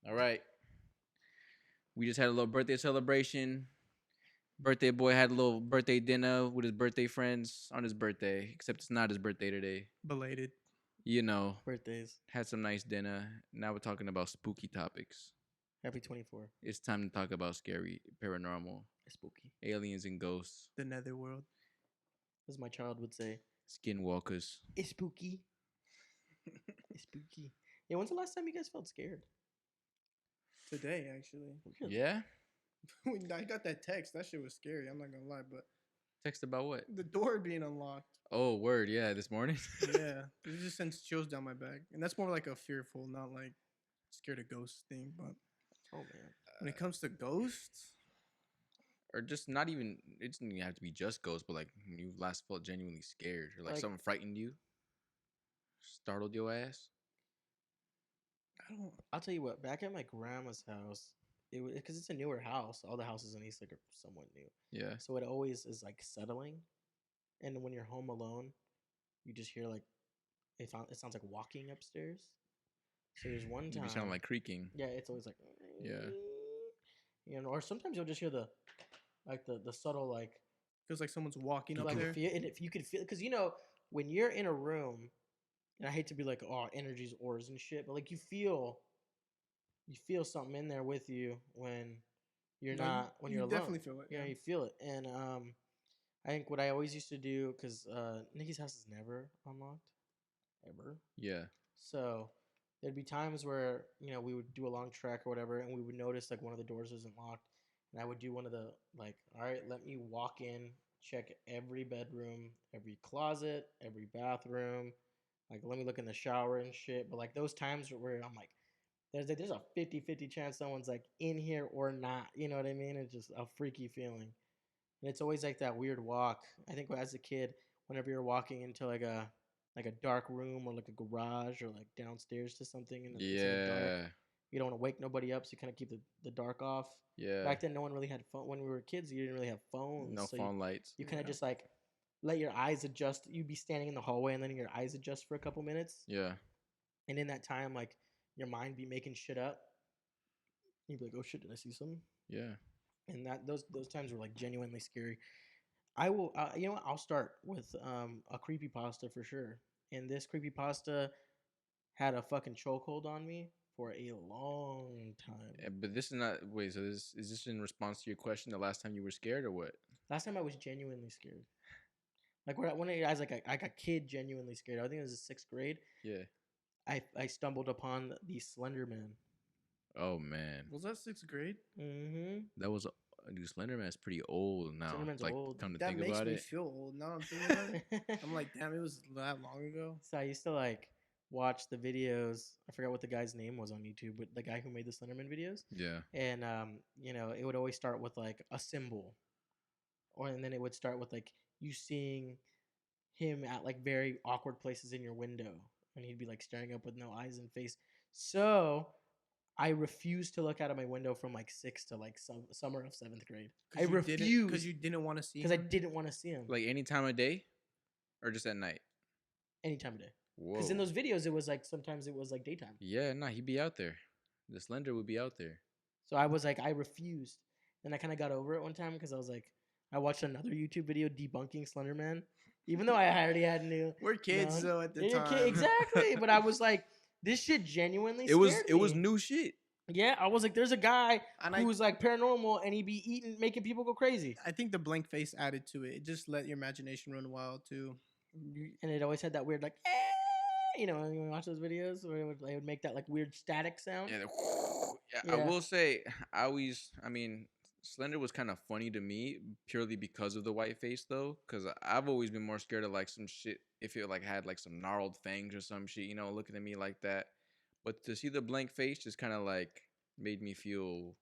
All right. We just had a little birthday celebration. Birthday boy had a little birthday dinner with his birthday friends on his birthday, except it's not his birthday today. Belated. You know, Birthdays. had some nice dinner. Now we're talking about spooky topics. Happy 24. It's time to talk about scary, paranormal, Spooky. aliens and ghosts, The netherworld. As my child would say, skinwalkers. it's spooky. It's spooky. Yeah, when's the last time you guys felt scared? Today, actually. Really? Yeah? When I got that text, that shit was scary. I'm not gonna lie, but Text about what? the door being unlocked. Oh, word. Yeah, this morning. Yeah, it just sends chills down my back, and that's more like a fearful, not like scared of ghosts thing. But Oh, man. when it comes to ghosts, Or just not even, it doesn't even have to be just ghosts, but like you last felt genuinely scared or like Like- something frightened you, startled your ass. I don't. I'll tell you what, back at my grandma's house, it was because it's a newer house. All the houses in Eastlake are somewhat new. Yeah. So it always is like settling. And when you're home alone, you just hear like, it sounds like walking upstairs. So there's one You time. be sounding like creaking. Yeah, it's always like. Yeah. You know, or sometimes you'll just hear the subtle like Feels like someone's walking up like there. feel, and if you could feel, because you know when you're in a room, and I hate to be like, oh, energies, auras and shit, but like you feel something in there with you when you're No, not when you you're alone. definitely feel it. You know, Yeah. you feel it, and I think what I always used to do, because Nikki's house is never unlocked, ever. Yeah. So there'd be times where we would do a long trek or whatever, and we would notice like one of the doors isn't locked, and I would do one of the like, all right, let me walk in, check every bedroom, every closet, every bathroom, like let me look in the shower and shit. But like those times where I'm like, there's a 50-50 chance someone's like in here or not. You know what I mean? It's just a freaky feeling. And it's always like that weird walk. I think as a kid, whenever you're walking into like a dark room or like a garage or like downstairs to something and it's in the dark, Yeah. you don't want to wake nobody up, so you kind of keep the dark off. Yeah. Back then, no one really had phone. When we were kids, you didn't really have phones. No so phone lights. You kind of Yeah. just like let your eyes adjust. You'd be standing in the hallway and letting your eyes adjust for a couple minutes. Yeah. And in that time, like your mind be making shit up. You'd be like, "Oh shit, did I see something?" Yeah. And those times were like genuinely scary. I will, you know what? I'll start with a creepy pasta for sure. And this creepy pasta had a fucking chokehold on me for a long time. But this is not. Wait. So is this in response to your question? The last time you were scared or what? Last time I was genuinely scared. Like when I was like a kid, genuinely scared. I think it was the 6th grade. Yeah. I stumbled upon the Slender Man. Oh man. Was that 6th grade? Mm-hmm. That was. Dude, Slender Man's pretty old now. Slenderman's like, old. Come to That think makes about me it. feel old. Now I'm thinking about it. I'm like, damn, it was that long ago. So I used to like watch the videos. I forgot what the guy's name was on YouTube, but the guy who made the Slenderman videos. Yeah. And it would always start with like a symbol, and then it would start with like you seeing him at like very awkward places in your window, and he'd be like staring up with no eyes and face. So I refused to look out of my window from like 6th to like summer of 7th grade. I refused because you didn't want to see. because I him? didn't want to see him Like any time of day, or just at night. any time of day. Whoa. Because in those videos, it was like sometimes it was like daytime. Yeah. Nah. He'd be out there. The Slender would be out there. So I was like, I refused. And I kind of got over it one time because I was like, I watched another YouTube video debunking Slenderman, even though I already had new. We're kids None. though at the Yeah, you're time. exactly. But I was like, this shit genuinely. It was me. new shit. Yeah, I was like, there's a guy And who was like paranormal, and he'd be eating, making people go crazy. I think the blank face added to it. It just let your imagination run wild too. And it always had that weird like, when you watch those videos where it would make that like weird static sound. Yeah, I Yeah. will say, I mean, Slender was kind of funny to me purely because of the white face, though. Because I've always been more scared of like some shit if it like had like some gnarled fangs or some shit, looking at me like that. But to see the blank face just kind of like made me feel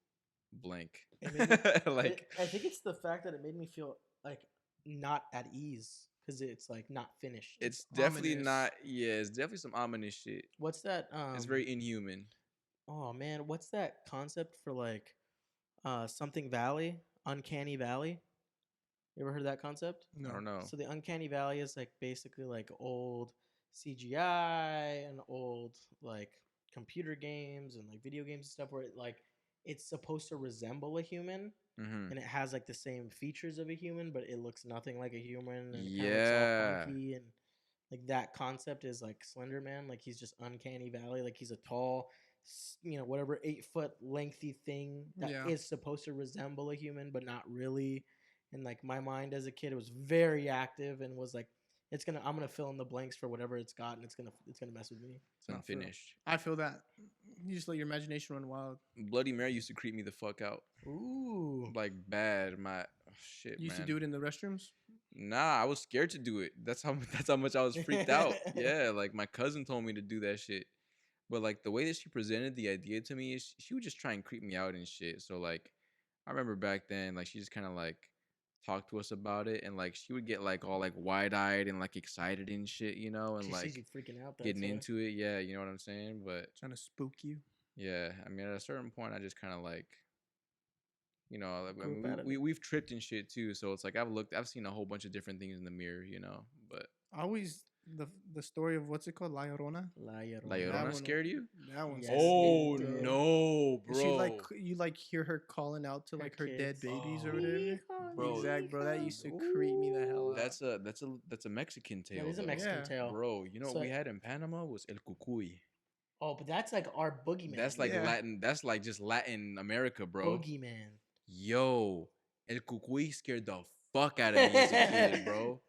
blank. Like, I think it's the fact that it made me feel like not at ease because it's like not finished. it's definitely Ominous. not. Yeah, it's definitely some ominous shit. What's that? It's very inhuman. Oh man, what's that concept for like something valley, uncanny valley? You ever heard of that concept? I don't know. So the uncanny valley is like basically like old CGI and old like computer games and like video games and stuff where it's supposed to resemble a human Mm-hmm. and it has like the same features of a human, but it looks nothing like a human and it kind of looks Yeah. all funky and like that concept is like Slender Man, like he's just uncanny valley, like he's a tall, whatever 8 foot lengthy thing that Yeah. is supposed to resemble a human, but not really. And like my mind as a kid was very active and was like, I'm gonna fill in the blanks for whatever it's got, and it's gonna mess with me. It's No, for real. unfinished. I feel that. You just let your imagination run wild. Bloody Mary used to creep me the fuck out. Ooh, Like bad. Shit, You used man. to do it in the restrooms? Nah, I was scared to do it. That's how that's how much I was freaked out. Yeah, like my cousin told me to do that shit. But like the way that she presented the idea to me is she would just try and creep me out and shit. So like I remember back then, like she just kind of like talked to us about it, and like she would get like all like wide eyed and like excited and shit, you know, and she sees like you freaking out. getting into it. Yeah, you know what I'm saying. But Trying to spook you? yeah, I mean at a certain point, I just kind of like. You know, I Group mean, out of we it. we've tripped and shit too, so it's like I've seen a whole bunch of different things in the mirror, you know. But I always, the story of what's it called? La Llorona? La Llorona. La that Llorona one- scared you? That one's Yes, Oh it did. no, And bro! she like you like hear her calling out to Her like her dead kids. babies or Oh. whatever. Bro. Exact, bro. That used to creep me the hell out. That's a Mexican tale. That is a though. Mexican Yeah. tale. Bro. You know So- what we had in Panama was el cucuy. Oh, but that's like our boogeyman. That's like Yeah. Latin. That's like just Latin America, bro. boogeyman. Yo, el cucuy scared the fuck out of me as a kid, bro.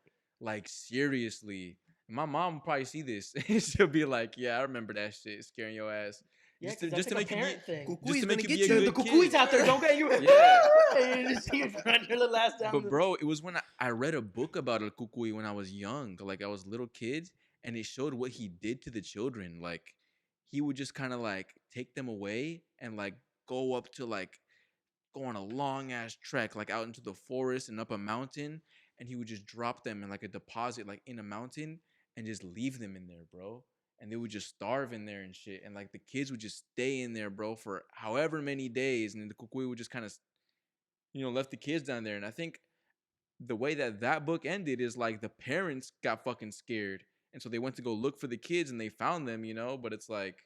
Like seriously. My mom will probably see this. She'll be like, "Yeah, I remember that shit scaring your ass." Yeah, Just to- 'cause just to that's like make a you be- parent thing. Cucuy's Just to make gonna you get be a you. Dude, the good cucuy's kid. out there. Don't get you. Yeah. And you just see you run your little ass down. But bro, it was when I read a book about El Cucuy when I was young, like I was a little kid, and it showed what he did to the children. Like he would just kind of like take them away and like go up to like go on a long ass trek, like out into the forest and up a mountain, and he would just drop them in like a deposit, like in a mountain, and just leave them in there, bro. And they would just starve in there and shit. And like the kids would just stay in there, bro, for however many days. And then the Cucuy would just kind of left the kids down there. And I think the way that book ended is like the parents got fucking scared. And so they went to go look for the kids and they found them, but it's like,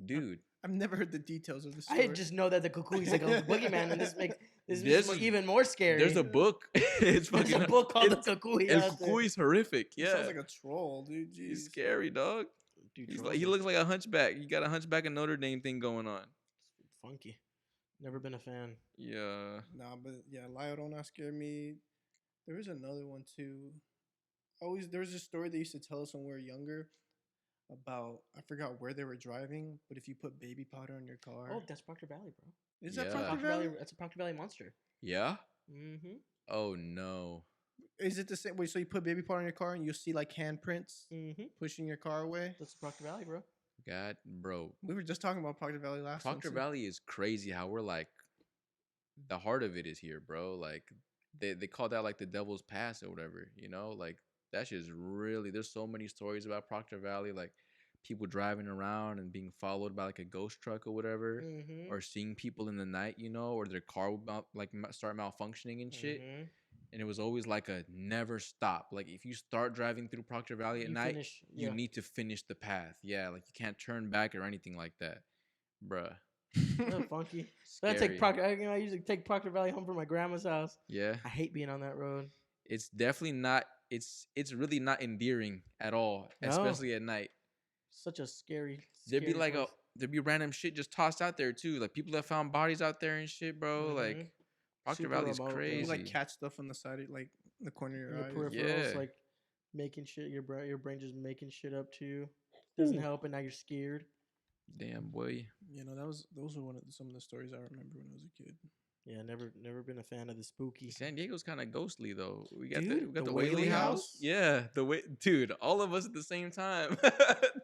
dude. I've never heard the details of the I story. just know that the cuckoo's like a boogeyman, and this makes This is- even more scary. There's a book. It's There's fucking a book called it's- the cuckoo. El Cucuy's horrific. He Yeah. sounds like a troll, dude. Jeez. He's scary, dog. Dude, He's trolls like, he are looks like a hunchback. You got a hunchback of Notre Dame thing going on. funky. Never been a fan. Yeah. Nah, but yeah, La Llorona scared me. There was another one too. There was a story they used to tell us when we were younger about, I forgot where they were driving, but if you put baby powder in your car, Oh, that's Proctor Valley, bro. is that Yeah. Proctor Proctor Valley? That's a Proctor Valley monster. Yeah? Mm-hmm. Oh no. Is it the same way? So you put baby powder in your car and you'll see like handprints Mm-hmm. pushing your car away. That's Proctor Valley, bro. God, bro. We were just talking about Proctor Valley last one, Proctor too. Valley is crazy how we're like the heart of it is here, bro. Like they call that like the devil's pass or whatever, Like that shit is really there's so many stories about Proctor Valley, like people driving around and being followed by like a ghost truck or whatever. Mm-hmm. Or seeing people in the night, or their car would start malfunctioning and shit. Mhm. And it was always like a never stop. Like if you start driving through Proctor Valley at You night, finish- you yeah. need to finish the path. Yeah, like you can't turn back or anything like that, bruh. That's funky. So I Scary. take Proctor. I usually take Proctor Valley home from my grandma's house. Yeah, I hate being on that road. it's definitely not. It's really not endearing at all, No. especially at night. Such a scary. There'd be scary like place. there'd be random shit just tossed out there too. Like people that found bodies out there and shit, bro. Mhm. Like Proctor Super Valley's remote, bro. crazy. You like catch stuff on the side, like in the corner of In your your eyes. peripherals, Yeah. like making shit. Your brain just making shit up to you. Doesn't help, and now you're scared. Damn boy. Those were some of the stories I remember when I was a kid. Yeah, never been a fan of the spooky. San Diego's kind of ghostly though. We got Dude, the the Whaley Whaley House. House? Yeah, dude, all of us at the same time.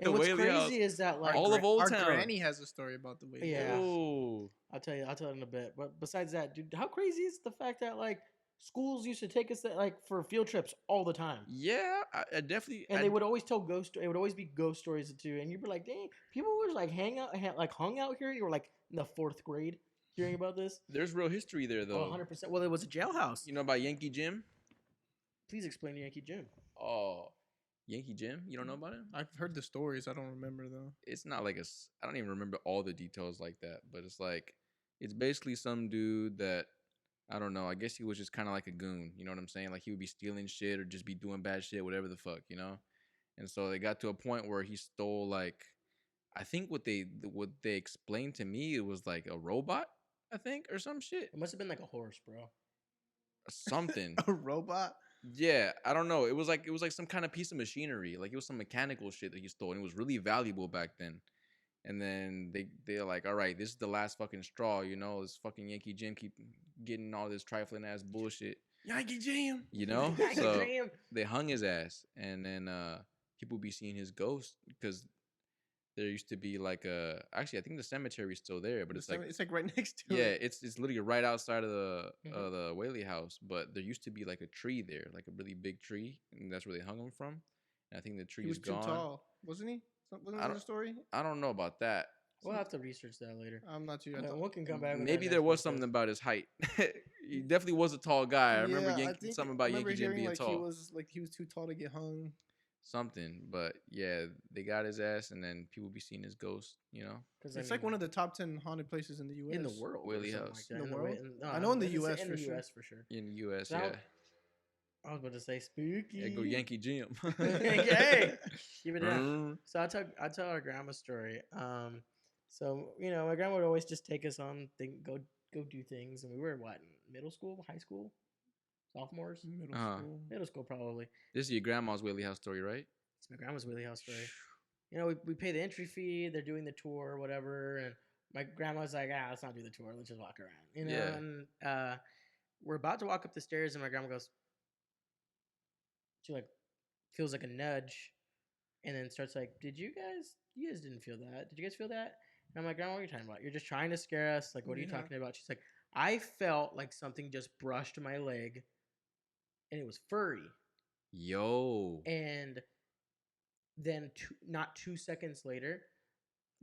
And what's crazy is that like All of Old Our Town. granny has a story about the way. Yeah. Oh, I'll tell you in a bit. But besides that, dude, how crazy is the fact that like schools used to take us like for field trips all the time, yeah, I definitely. and they would always tell ghost. It would always be ghost stories too, and you'd be like, dang, people was like hung out here. You were like in the 4th grade hearing about this. There's real history there though. 100%. Well, it was a jailhouse. You know about Yankee Jim? Please explain Yankee Jim. Oh, Yankee Jim. You don't know about him? I've heard the stories. I don't remember though. It's not like I don't even remember all the details like that, but it's like it's basically some dude that I don't know. I guess he was just kind of like a goon. You know what I'm saying? Like he would be stealing shit or just be doing bad shit, whatever the fuck, you know. And so they got to a point where he stole like I think what they explained to me it was like a robot, I think, or some shit, It must have been like a horse, bro. something. A robot? Yeah, I don't know. It was like some kind of piece of machinery. Like it was some mechanical shit that he stole, and it was really valuable back then. And then they're like, all right, this is the last fucking straw, you know. This fucking Yankee Jim keep getting all this trifling ass bullshit, Yankee Jam. you know. Yankee So Jam. they hung his ass, and then people be seeing his ghost because there used to be like a actually I think the cemetery's still there, but it's like It's like right next to yeah, it. it's literally right outside of the Mhm. the Whaley house. But there used to be like a tree there, like a really big tree, and that's where they hung him from. And I think the tree He was is too gone. tall, wasn't he? Wasn't I that don't a story? I don't know about that. We'll have to research that later. I'm not too. I mean, we can come back. With Maybe that there next was podcast. something about his height. He definitely was a tall guy. I remember Yeah, I think something I about remember Yankee Jim hearing being like tall. he was too tall to get hung. Something, but yeah, they got his ass, and then people be seeing his ghost. You know, Because It's like one of the top 10 haunted places in the U.S. in the world, or Whaley something House. like that. In the world? No, I know in the it's US in for the sure. US for sure. in the U.S. Now- Yeah, I was about to say spooky. yeah, go Yankee Jim. Hey, keep it down. Mm. So I tell our grandma story. So you know, my grandma would always just take us on go do things, and we were what, in middle school, high school, sophomores, Middle Uh-huh. school. middle school probably. This is your grandma's Whaley House story, right? It's my grandma's Wheelie House story. You know, we pay the entry fee. They're doing the tour or whatever, and my grandma's like, let's not do the tour. Let's just walk around. You know, Yeah. and we're about to walk up the stairs, and my grandma goes, she like feels like a nudge, and then starts like, you guys didn't feel that? Did you guys feel that? And I'm like, Grandma, what are you talking about? You're just trying to scare us. Like, what are you Yeah. talking about? She's like, I felt like something just brushed my leg, and it was furry. Yo. And then not 2 seconds later,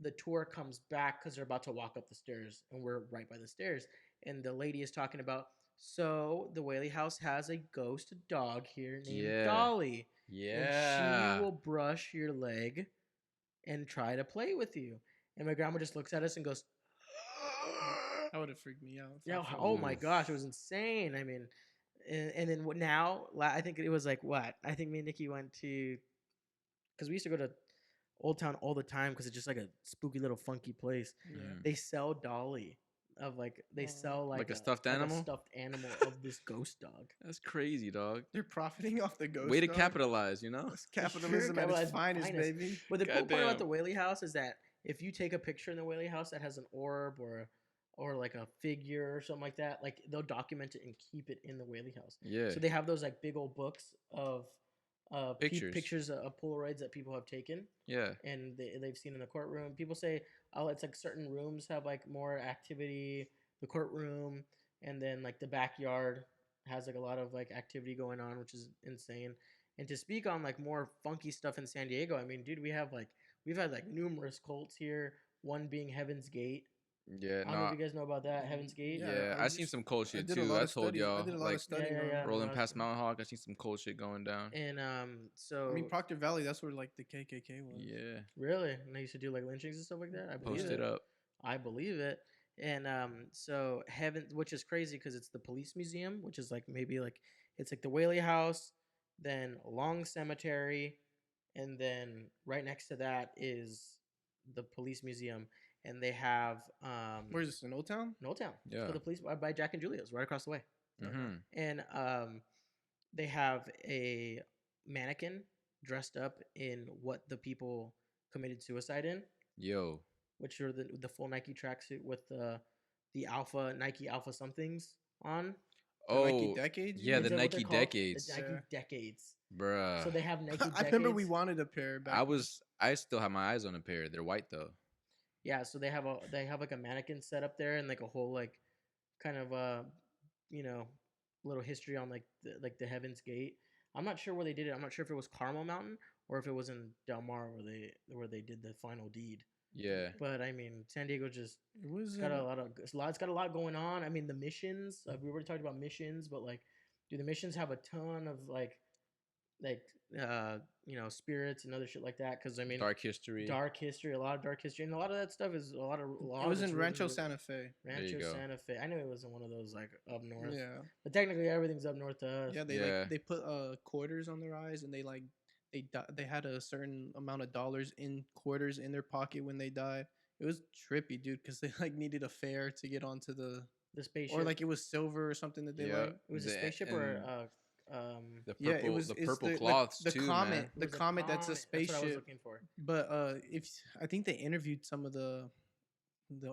the tour comes back because they're about to walk up the stairs, and we're right by the stairs. And the lady is talking about, so the Whaley House has a ghost dog here named Yeah. Dolly. Yeah. And she will brush your leg and try to play with you. And my grandma just looks at us and goes, That would have freaked me out. yeah, Fuck. oh my Oof. gosh, it was insane. I mean, and then now, I think it was like what? I think me and Nikki went to, because we used to go to Old Town all the time because it's just like a spooky little funky place. Yeah. Mhm. They sell Dolly of like, they Oh. sell Like a stuffed animal? a stuffed animal of this ghost dog. That's crazy, dog. They're profiting off the ghost. Way to dog. capitalize, you know? That's capitalism at its capitalized finest, finest. baby. But the cool part about Goddamn. the Whaley House is that if you take a picture in the Whaley House that has an orb or like a figure or something like that, like they'll document it and keep it in the Whaley House. Yeah. So they have those like big old books of Pictures. pictures of Polaroids that people have taken Yeah. and they've seen in the courtroom. People say, oh, it's like certain rooms have like more activity, the courtroom, and then like the backyard has like a lot of like activity going on, which is insane. And to speak on like more funky stuff in San Diego, I mean, dude, we've had like numerous cults here. One being Heaven's Gate. Yeah. I don't know No. if you guys know about that, Heaven's Gate. Yeah. I I seen just- some cold I shit did a too. lot I of told study- I y'all. did a lot Like of studying Yeah, on yeah, it. rolling no, past that's- Mountain Hawk, I seen some cold shit going down. And so I mean, Proctor Valley. That's where like the KKK was. Yeah. really, and they used to do like lynchings and stuff like that. I believe Post it up. I believe it. And so Heaven, which is crazy because it's the police museum, which is like maybe like it's like the Whaley House, then Long Cemetery, and then right next to that is the police museum, and they have Where is this in Old Town? in Old Town. Yeah. So the police by Jack and Julia's, right across the way, Mm-hmm. and they have a mannequin dressed up in what the people committed suicide in, Yo. which are the full Nike tracksuit with the Nike Alpha somethings on. The Oh. Nike Decades. you yeah, mean? the Is that what Nike they're called? Decades. The Nike Yeah. Decades. Bruh. So they have Nike Decades. I remember we wanted a pair back. I still have my eyes on a pair. They're white though. Yeah, so they have like a mannequin set up there and like a whole like kind of you know, little history on like the Heaven's Gate. I'm not sure where they did it. I'm not sure if it was Carmel Mountain or if it was in Del Mar where they did the final deed. Yeah. But I mean, San Diego just It was it's got it's got a lot going on. I mean, the missions. We already talked about missions, but like, do the missions have a ton of like like spirits and other shit like that. Because I mean, Dark history. dark history, a lot of dark history, and a lot of that stuff is a lot It of was it's in rooted Rancho in Santa Fe. There you Rancho go. Santa Fe. I knew it wasn't one of those like up north, Yeah. but technically everything's up north to us. Yeah, they Yeah. they put quarters on their eyes, and they had a certain amount of dollars in quarters in their pocket when they died. It was trippy, dude, because they like needed a fare to get onto The or spaceship. like it was silver or something that they Yeah. like. It was a spaceship or And the Yeah, it purple was. the It's purple cloths the too, man. comet, it the was a comet that's a comet. That's what I was spaceship. looking for. But if I think they interviewed some of the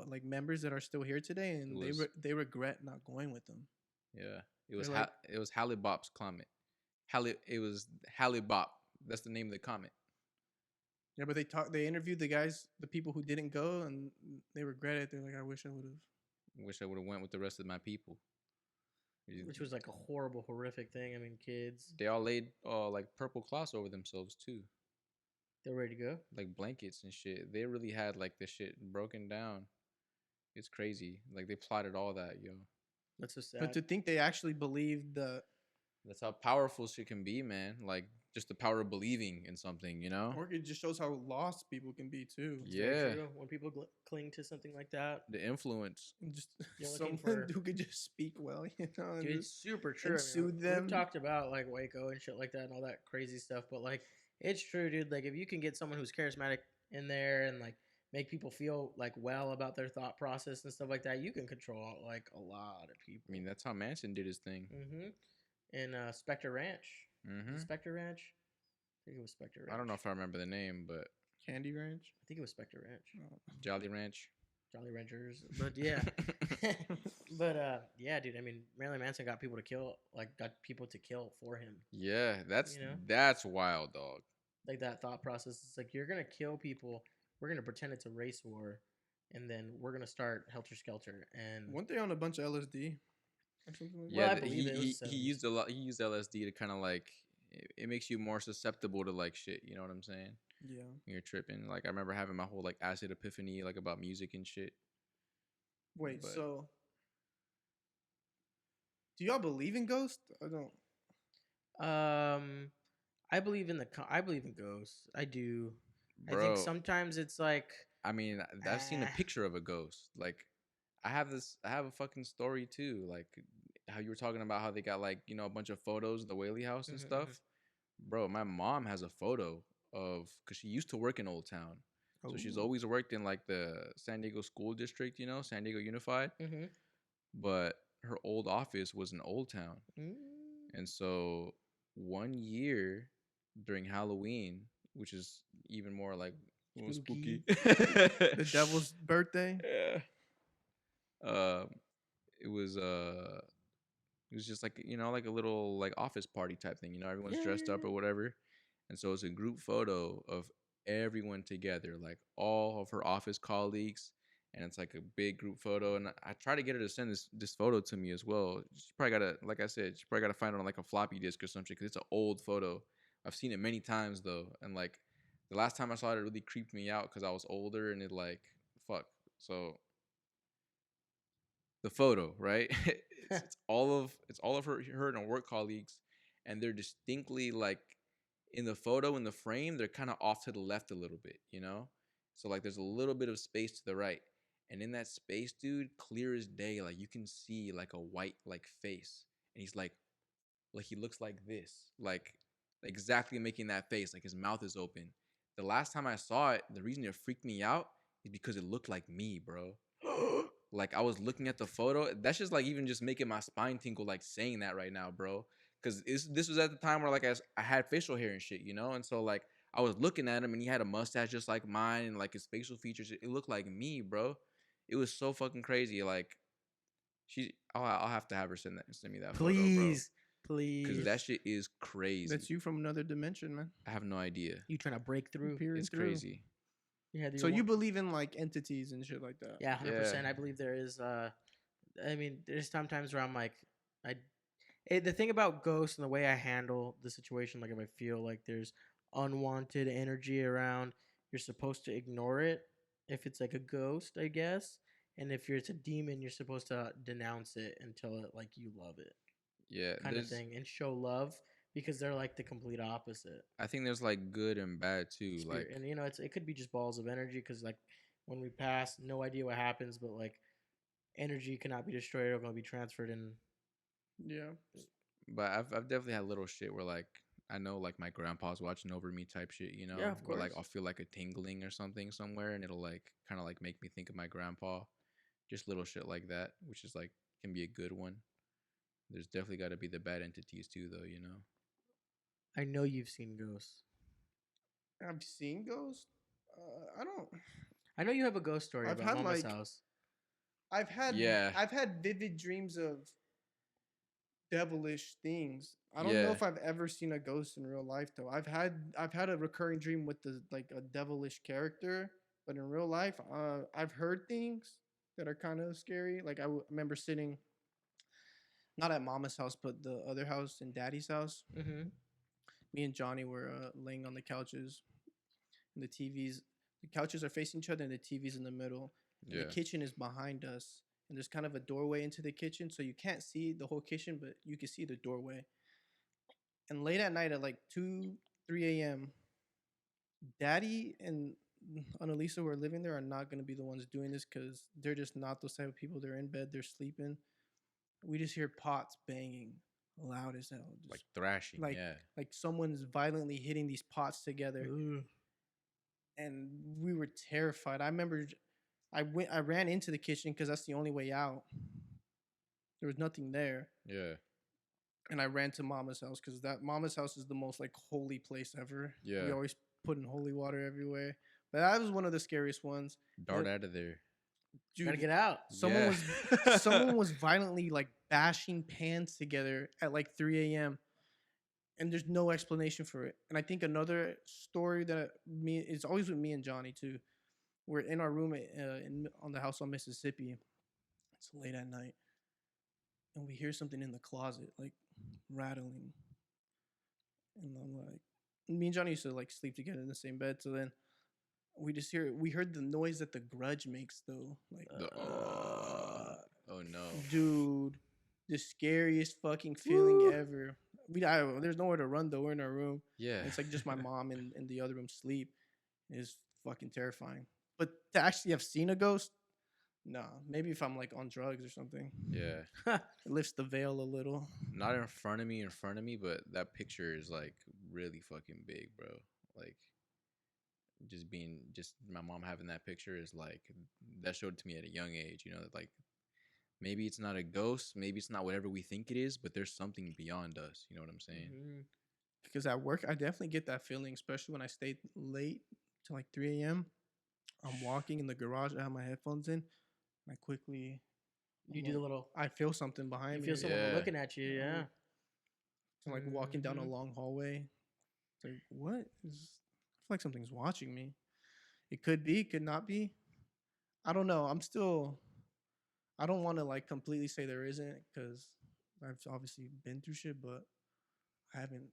like members that are still here today, It and was they regret not going with them. yeah. It They're was like, it was Halle Bop's comet. It was Halle Bop. That's the name of the comet. yeah, but they interviewed the guys, the people who didn't go, and they regret it. They're like, I wish I would have. Wish I would have went with the rest of my people. Which was like a horrible, horrific thing. I mean, kids, They all laid like purple cloths over themselves too, they're ready to go. like blankets and shit. They really had like the shit broken down. It's crazy. Like they plotted all that, yo. That's so sad. But to think they actually believed that, That's how powerful shit can be, man. Like just the power of believing in something, you know? or it just shows how lost people can be too. It's very Yeah. true. When people cling to something like that, The influence. And just You're looking someone for- who could just speak well, you know. And dude, it's just- super true. and soothe them. We've talked about like Waco and shit like that and all that crazy stuff, but like it's true, dude. Like if you can get someone who's charismatic in there and like make people feel like well about their thought process and stuff like that, you can control like a lot of people. I mean, that's how Manson did his thing. Mm-hmm. In Spectre Ranch. Mm-hmm. Spectre Ranch? I think it was Spectre Ranch. I don't know if I remember the name, but Candy Ranch. I think it was Spectre Ranch. Oh. Jolly Ranch. Jolly Ranchers. But yeah. But yeah, dude, I mean Marilyn Manson got people to kill for him. Yeah, that's You know? that's wild, dog. Like that thought process. It's like you're gonna kill people, we're gonna pretend it's a race war, and then we're gonna start helter skelter and Weren't they on a bunch of LSD or something like Well, Yeah, I believe it was the he 70s. used a lot. He used LSD to kind of like it makes you more susceptible to like shit. You know what I'm saying? that? Yeah. When you're tripping. Like I remember having my whole like acid epiphany like about music and shit. Wait, But- so do y'all believe in ghosts? I don't. I believe in I believe in ghosts. I do. Bro, I think sometimes it's like I mean, I've seen a Ah. picture of a ghost. Like, I have a fucking story too. Like, how you were talking about how they got like a bunch of photos of the Whaley House and Mhm, stuff. Bro, my mom has a photo of because she used to work in Old Town, so she's Ooh. always worked in like the San Diego School District, San Diego Unified. mhm. But her old office was in Old Town, Mm. and so one year during Halloween, which is even more like Spooky. The devil's birthday. Yeah. It was just like like a little like office party type thing. Everyone's dressed up Yeah. or whatever, and so it's a group photo of everyone together, like all of her office colleagues, and it's like a big group photo. And I try to get her to send this photo to me as well. She probably gotta, like I said, she probably gotta find it on like a floppy disk or something because it's an old photo. I've seen it many times though, and like the last time I saw it, it really creeped me out because I was older and it like fuck. So the photo, right? It's all of her and her work colleagues, and they're distinctly like in the photo in the frame, they're kind of off to the left a little bit, So like there's a little bit of space to the right. And in that space, dude, clear as day, like you can see like a white like face. And he's like he looks like this. Like exactly making that face, like his mouth is open. The last time I saw it, the reason it freaked me out is because it looked like me, bro. Like I was looking at the photo. That's just like even just making my spine tingle, like saying that right now, bro. Because this was at the time where like I had facial hair and shit, and so like I was looking at him and he had a mustache just like mine and like his facial features. It looked like me, bro. It was so fucking crazy. Like I'll have to have her send me that photo, bro. Please. Because that shit is crazy. That's you from another dimension, man. I have no idea. You trying to break through? Peering It's through. crazy. You had So your you one- believe in like entities and shit like that? Yeah, 100%. Yeah. I believe there is. I mean, there's sometimes where I'm like, the thing about ghosts and the way I handle the situation, like if I feel like there's unwanted energy around, you're supposed to ignore it. If it's like a ghost, I guess, and if it's a demon, you're supposed to denounce it until it like you love it, Yeah. kind of thing, and show love. because they're like the complete opposite. I think there's like good and bad too. Spirit, Like and it could be just balls of energy because like when we pass, no idea what happens, but like energy cannot be destroyed or going to be transferred in. Yeah. but I've definitely had little shit where like I know like my grandpa's watching over me type shit, you know, Yeah, of where like course. I'll feel like a tingling or something somewhere and it'll like kind of like make me think of my grandpa. Just little shit like that, which is like can be a good one. There's definitely got to be the bad entities too, though, you know. I know you've seen ghosts. I've seen ghosts. I don't. I know you have a ghost story I've about had Mama's like house. Yeah, I've had vivid dreams of devilish things. I don't know yeah, if I've ever seen a ghost in real life though. I've had a recurring dream with the like a devilish character, but in real life, I've heard things that are kind of scary. Like remember sitting not at Mama's house, but the other house in Daddy's house. Mm-hmm. Me and Johnny were laying on the couches, and the couches are facing each other, and the TV's in the middle, and the yeah. kitchen is behind us. And there's kind of a doorway into the kitchen, so you can't see the whole kitchen, but you can see the doorway. And late at night, at like 2, 3 a.m., Daddy and Annalisa who are living there are not going to be the ones doing this because they're just not those type of people. They're in bed, they're sleeping. We just hear pots banging loud as hell. Like Just thrashing, like yeah. like someone's violently hitting these pots together, Ooh. and we were terrified. I remember I ran into the kitchen because that's the only way out. There was nothing there, Yeah, and I ran to Mama's house because that Mama's house is the most like holy place ever. yeah. We always put in holy water everywhere, but that was one of the scariest ones. Dart The- out of there. Gotta Dude, get out. someone Yeah. was someone was violently like bashing pans together at like 3 a.m. and there's no explanation for it. And I think another story that me is always with me and Johnny too. We're in our room on the house on Mississippi. It's late at night, and we hear something in the closet like rattling. And I'm like, me and Johnny used to like sleep together in the same bed. So then we heard the noise that the Grudge makes though, like, The oh no. dude, the scariest fucking feeling ever. There's nowhere to run though. We're in our room. Yeah. And it's like just my mom in the other room sleep. Is fucking terrifying. But to actually have seen a ghost, nah. Maybe if I'm like on drugs or something, Yeah. it lifts the veil a little. Not in front of me, but that picture is like really fucking big, bro. Like just my mom having that picture is like that showed it to me at a young age, you know, that like maybe it's not a ghost, maybe it's not whatever we think it is, but there's something beyond us, you know what I'm saying? Mm-hmm. Because at work, I definitely get that feeling, especially when I stay late to like 3 a.m. I'm walking in the garage. I have my headphones in. And I quickly, You do the little. I feel something behind You me. feel someone Yeah. looking at you. Yeah. I'm like walking down a Mhm. long hallway. It's like, what is? I feel like something's watching me. It could be, could not be. I don't know. I don't want to like completely say there isn't because I've obviously been through shit, but I haven't.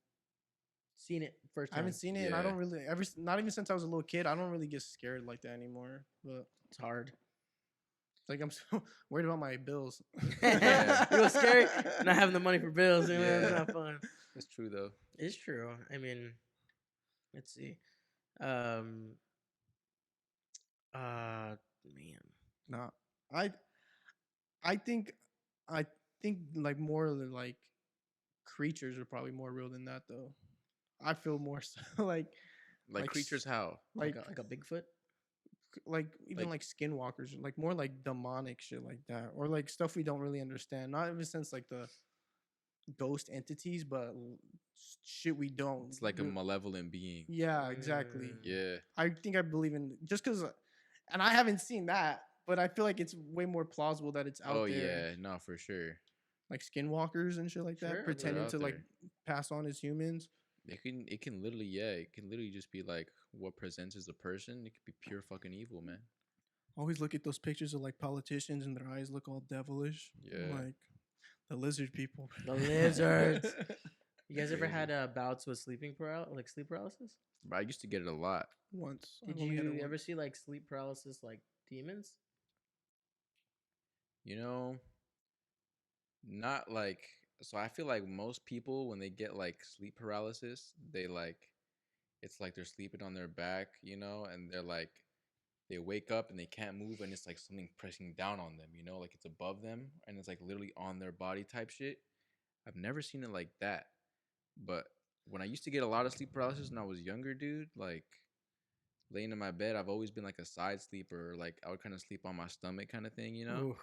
Seen it first I time. haven't seen it, and I Yeah. don't really not even since I was a little kid. I don't really get scared like that anymore. But It's hard. like I'm so worried about my bills. Yeah. It was scary not having the money for bills. You know, it's Yeah. not fun. It's true though. It's true. I mean, let's see. Um. Man. Nah, I I think I think like more like creatures are probably more real than that though. I feel more so like Like creatures how? like Like a Bigfoot. like even Like- like skinwalkers, like more like demonic shit like that, or like stuff we don't really understand. Not in the sense like the ghost entities, but shit we don't. It's like a malevolent being. Yeah, exactly. Mm. Yeah. I think I believe in just because, and I haven't seen that, but I feel like it's way more plausible that it's out Oh there. yeah, no, for sure. Like skinwalkers and shit like that, Sure, they're pretending out to like there. pass on as humans. It can literally it can literally just be like what presents as a person. It could be pure fucking evil, man. Always look at those pictures of like politicians and their eyes look all devilish. Yeah. Like the lizard people. The lizards. You guys ever Crazy. had bouts with sleep paralysis? But I used to get it a lot. Once. Did I've only had it you once. ever see like sleep paralysis like demons? You know, not like So I feel like most people when they get like sleep paralysis, they like it's like they're sleeping on their back, and they're like they wake up and they can't move and it's like something pressing down on them, like it's above them and it's like literally on their body type shit. I've never seen it like that. But when I used to get a lot of sleep paralysis when I was younger, dude, like laying in my bed, I've always been like a side sleeper. Like I would kind of sleep on my stomach kind of thing, Ooh.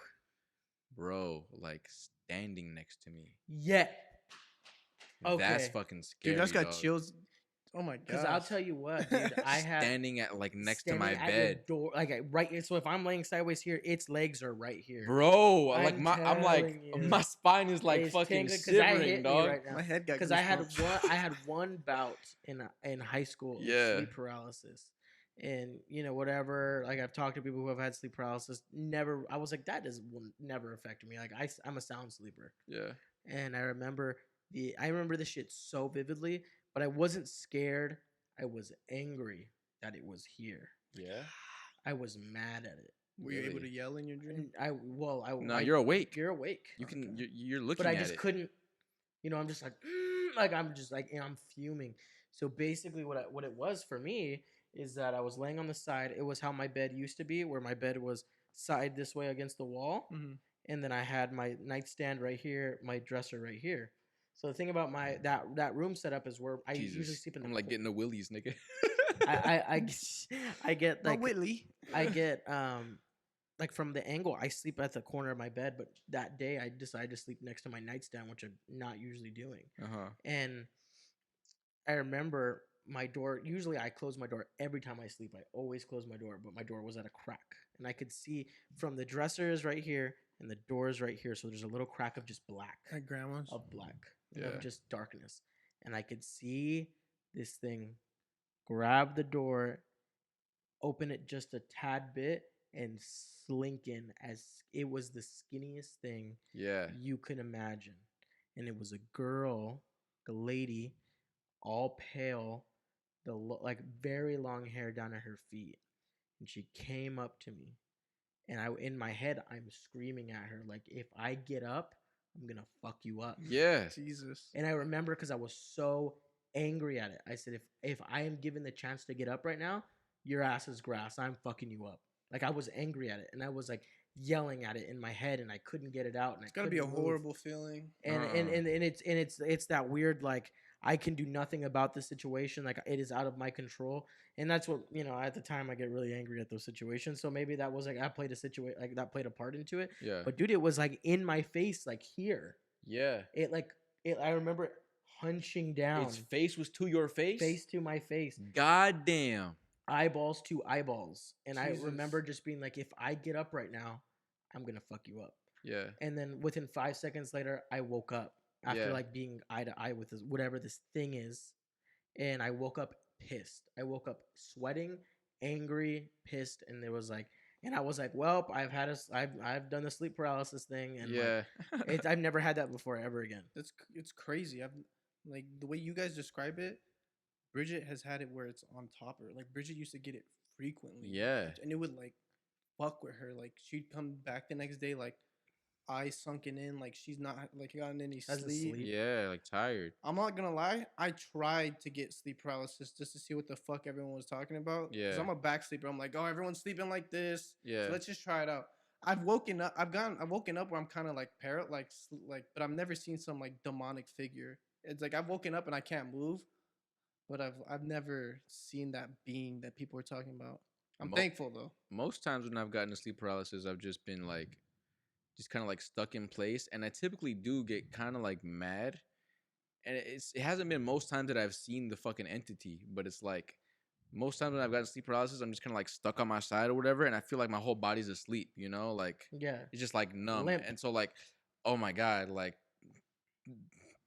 Bro, like standing next to me. Yeah. That's Okay. fucking Dude, scary, I just got dog. chills. Oh my god. Because I'll tell you what, dude. I had Standing at like next to standing my at your bed. door, like right. So if I'm laying sideways here, its legs are right here. Bro, like I'm I'm like telling my you. spine is like It's fucking tingling 'cause that shivering, hit me dog. right now. My head got Because I goosebumps. had one bout in high school of Yeah. sleep paralysis, and whatever. Like I've talked to people who have had sleep paralysis. Never, I was like will never affect me. Like I'm a sound sleeper, Yeah. and I remember this shit so vividly. But I wasn't scared. I was angry that it was here. Yeah. I was mad at it. Were you able Really? to yell in your dream? No, you're awake. You're awake. You can. Okay. You're looking But I at just it. couldn't. I'm just like, like I'm just like, and I'm fuming. So basically, what it was for me is that I was laying on the side. It was how my bed used to be, where my bed was side this way against the wall, Mm-hmm. and then I had my nightstand right here, my dresser right here. So the thing about my that room setup is where I usually Jesus. sleep in the. I'm like getting the willies, nigga. I get My like Whitley. I get like from the angle I sleep at the corner of my bed, but that day I decided to sleep next to my nightstand, which I'm not usually doing. Uh-huh. And I remember my door. Usually, I close my door every time I sleep. I always close my door, but my door was at a crack, and I could see from the dresser is right here, and the door is right here. So there's a little crack of just black, At grandma's. of black, Yeah. of just darkness, and I could see this thing grab the door, open it just a tad bit, and slink in as it was the skinniest thing Yeah. you could imagine. And it was a girl, a lady, all pale, like very long hair down at her feet. And she came up to me. And in my head, I'm screaming at her, like, if I get up, I'm going to fuck you up. Yeah. Jesus. And I remember because I was so angry at it. I said, if I am given the chance to get up right now, your ass is grass. I'm fucking you up. Like I was angry at it, and I was like yelling at it in my head, and I couldn't get it out. And It's gotta be a horrible feeling. And it's that weird like I can do nothing about the situation. Like it is out of my control, and that's what at the time I get really angry at those situations. So maybe that was like I played a situation like that played a part into it. Yeah. But dude, it was like in my face, like here. Yeah. I remember it hunching down. Its face was to your face? Face to my face. God damn. Eyeballs to eyeballs. And Jesus. I remember just being like, if I get up right now, I'm going to fuck you up. Yeah. And then within 5 seconds later, I woke up after Yeah. like being eye to eye with whatever this thing is. And I woke up pissed. I woke up sweating, angry, pissed. And there was like, and I was like, well, I've done the sleep paralysis thing. And Yeah. like, I've never had that before ever again. It's crazy. I've like the way you guys describe it. Bridget has had it where it's on top of her. Like Bridget used to get it frequently. Yeah. And it would like fuck with her. Like she'd come back the next day like eyes sunken in, like she's not like gotten any Doesn't sleep. sleep. Yeah, like tired. I'm not gonna lie, I tried to get sleep paralysis just to see what the fuck everyone was talking about. Yeah. Cause I'm a back sleeper. I'm like, oh, everyone's sleeping like this. Yeah. So let's just try it out. I've woken up. I've woken up where I'm kind of like but I've never seen some like demonic figure. It's like I've woken up and I can't move, but I've never seen that being that people are talking about. I'm thankful though. Most times when I've gotten sleep paralysis, I've just been like, just kind of like stuck in place, and I typically do get kind of like mad. And it hasn't been most times that I've seen the fucking entity, but it's like most times when I've gotten sleep paralysis, I'm just kind of like stuck on my side or whatever, and I feel like my whole body's asleep, like Yeah. it's just like numb. Limp. And so like, oh my God, like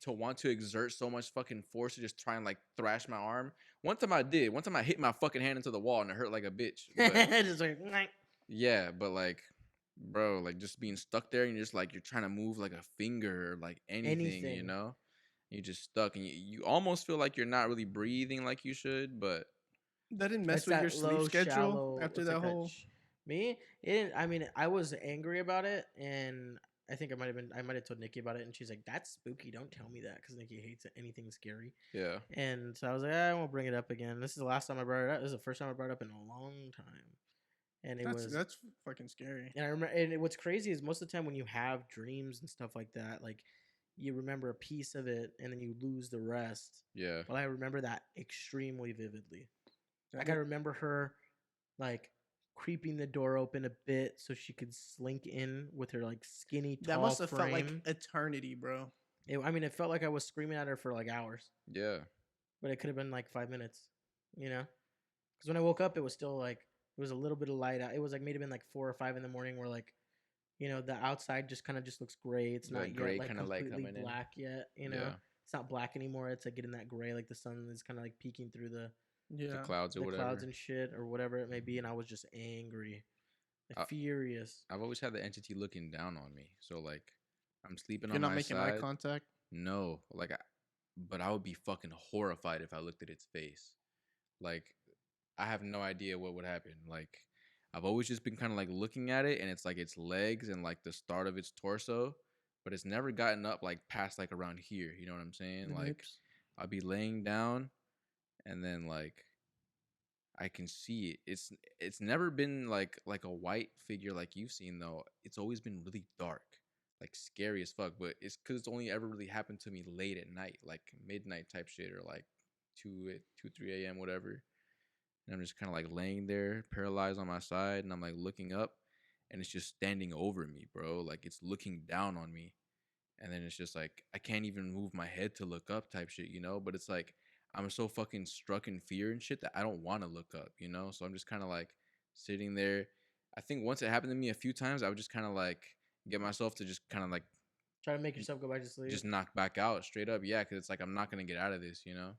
to want to exert so much fucking force to just try and like thrash my arm. One time I did. One time I hit my fucking hand into the wall and it hurt like a bitch. But Just like, yeah, but like, bro, like just being stuck there and you're just like you're trying to move like a finger or like anything. Anything. You're just stuck and you almost feel like you're not really breathing like you should, but That didn't mess It's with that your sleep low, schedule shallow- after it's that like whole. me, it didn't. I mean, I was angry about it, and I think I might have told Nikki about it, and she's like, "That's spooky. Don't tell me that," because Nikki hates anything scary. Yeah. And so I was like, I won't bring it up again. This is the last time I brought it up. This is the first time I brought it up in a long time. And it was That's fucking scary. and I remember, and what's crazy is most of the time when you have dreams and stuff like that, like you remember a piece of it and then you lose the rest. Yeah. But I remember that extremely vividly. Like That- I remember her like creeping the door open a bit so she could slink in with her like skinny tall That must have felt like frame. eternity, bro. I mean, it felt like I was screaming at her for like hours, Yeah. but it could have been like 5 minutes, you know? Because when I woke up, it was still like it was a little bit of light out. It was like maybe been like 4 or 5 in the morning, where like the outside just kind of just looks gray. It's That not gray yet like kinda light completely coming in. black yet. Yeah. It's not black anymore. It's like getting that gray, like the sun is kind of like peeking through the Yeah. The clouds or the whatever. clouds and shit or whatever it may be, and I was just angry, like, furious. I've always had the entity looking down on me. So like, I'm sleeping You're on not my making side. eye contact. No, like, but I would be fucking horrified if I looked at its face. Like, I have no idea what would happen. Like, I've always just been kind of like looking at it, and it's like its legs and like the start of its torso, but it's never gotten up like past like around here. You know what I'm saying? The Like, hips. I'll be laying down, and then like I can see it. It's never been like a white figure like you've seen though. It's always been really dark, like scary as fuck. But it's because it's only ever really happened to me late at night, like midnight type shit, or like 3 a.m. whatever. And I'm just kind of like laying there, paralyzed on my side, and I'm like looking up, and it's just standing over me, bro. Like it's looking down on me, and then it's just like I can't even move my head to look up type shit, you know. But it's like I'm so fucking struck in fear and shit that I don't want to look up, you know. So I'm just kind of like sitting there. I think once it happened to me a few times, I would just kind of like get myself to just kind of like Try to make yourself go back to sleep. just knock back out straight up, yeah, because it's like I'm not gonna get out of this, you know.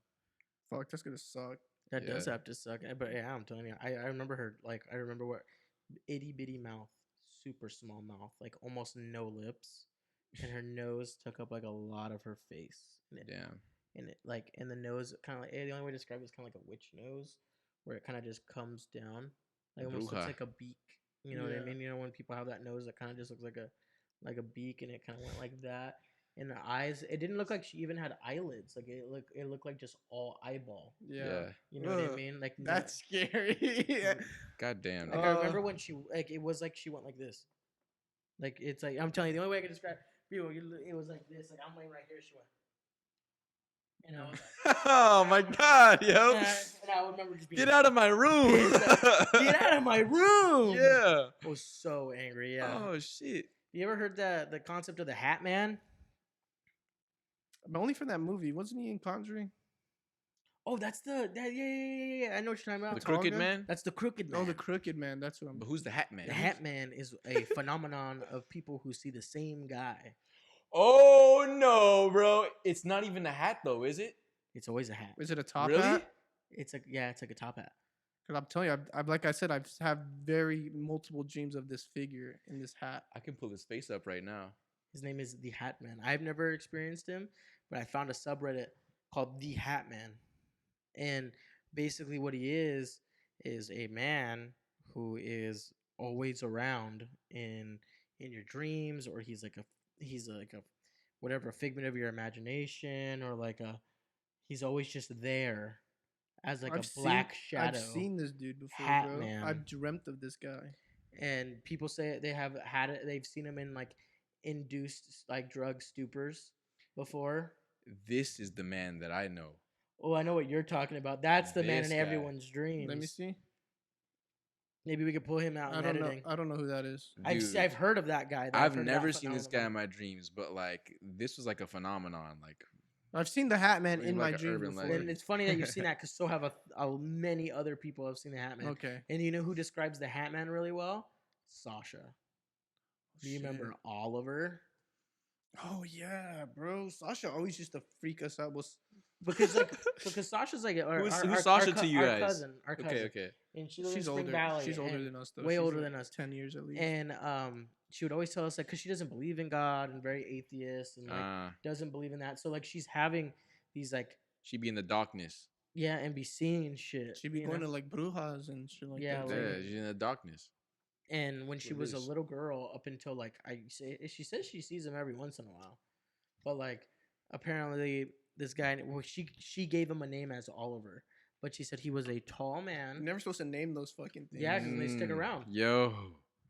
Fuck, that's gonna suck. That does Yeah. have to suck. But yeah, I'm telling you, I remember her. Like I remember what itty bitty mouth, super small mouth, like almost no lips, and her nose took up like a lot of her face. Damn. And the nose kind of like the only way to describe it is kind of like a witch nose, where it kind of just comes down, like almost looks Bruja. like a beak. You know what I Yeah. mean? You know when people have that nose that kind of just looks like a beak, and it kind of went like that. And the eyes, it didn't look like she even had eyelids. Like it looked like just all eyeball. Yeah. Yeah. You know what I Ugh, mean? Like That's scary. God damn. Like nigga. I remember when she like it was like she went like this. Like it's like I'm telling you, the only way I can describe people, it was like this. Like I'm laying right here, she went. And I was like, Oh my god, yo. and I remember just being Get out of my room. get out of my room. Yeah. I was so angry. Yeah. Oh shit. You ever heard the concept of the Hatman? But only from that movie. Wasn't he in Conjuring? Oh, that's yeah. I know what you're talking about. The Crooked Tonga? Man? That's the Crooked Man. Oh, the Crooked Man. That's what I'm. But who's the Hat Man? The Hatman is a phenomenon of people who see the same guy. Oh no, bro. It's not even a hat though, is it? It's always a hat. Is it a top Really? hat? It's like a top hat. Because I'm telling you, I've like I said, I've have very multiple dreams of this figure in this hat. I can pull his face up right now. His name is the Hatman. I've never experienced him, but I found a subreddit called the Hatman, and basically what he is a man who is always around in your dreams, or he's like a whatever, a figment of your imagination, or like he's always just there as like I've a black seen, shadow. I've seen this dude before, Hat bro. Man. I've dreamt of this guy. And people say they have had it. They've seen him in like induced like drug stupors before. This is the man that I know. Oh, I know what you're talking about. That's the man This in guy. everyone's dreams. Let me see. Maybe we could pull him out I in don't know. editing. I don't know who that is. Dude, I've heard of that guy. I've heard of never that seen this guy in phenomenon. my dreams, but like this was like a phenomenon. Like I've seen the Hat Man Maybe in like my a dreams urban before. legend. And it's funny that you've seen that because so have many other people have seen the Hat Man. Okay. And you know who describes the Hat Man really well? Sasha. Do you remember Shit. Oliver? Oh yeah, bro. Sasha always used to freak us out. Because Sasha's like Who's Sasha to you our guys? cousin, our cousin. okay. And she lives She's in Spring older. Valley. She's older and than us though. way She's older like than us. 10 years at least. And she would always tell us like because she doesn't believe in God and very atheist and like doesn't believe in that. So like she's having these like She be in the darkness. and be seeing shit. She'd be you going know? to like brujas and shit like Yeah, that. like- Yeah, she's in the darkness. And when That's she what it was a is. little girl, up until like she says she sees him every once in a while, but like apparently this guy, well, she gave him a name as Oliver, but she said he was a tall You're man. never supposed to name those fucking things. Yeah, because they stick around. Yo.